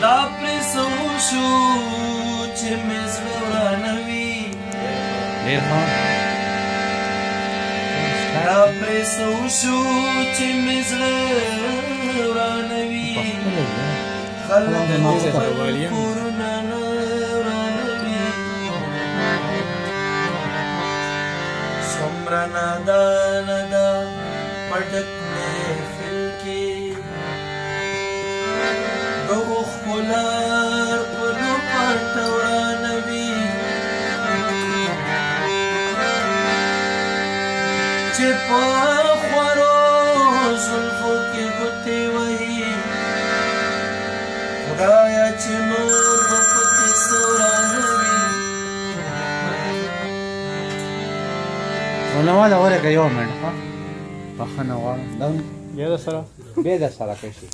دا پرسو شو چې مې زړه ورانوي دا پرسو شو چې مې زړه ورانوي خلک خپل کورونه نه ورانوي څومره نادانه ده پټک محفل کې د ښکلار پلو پټ ورانوي چې په خورو زلفو کې ګوتې وهي خدایه چې نور به پکې څه ورانوي ونواله ورکه یو منټ ښه بخښنه غواړم بیا در سره کوی شي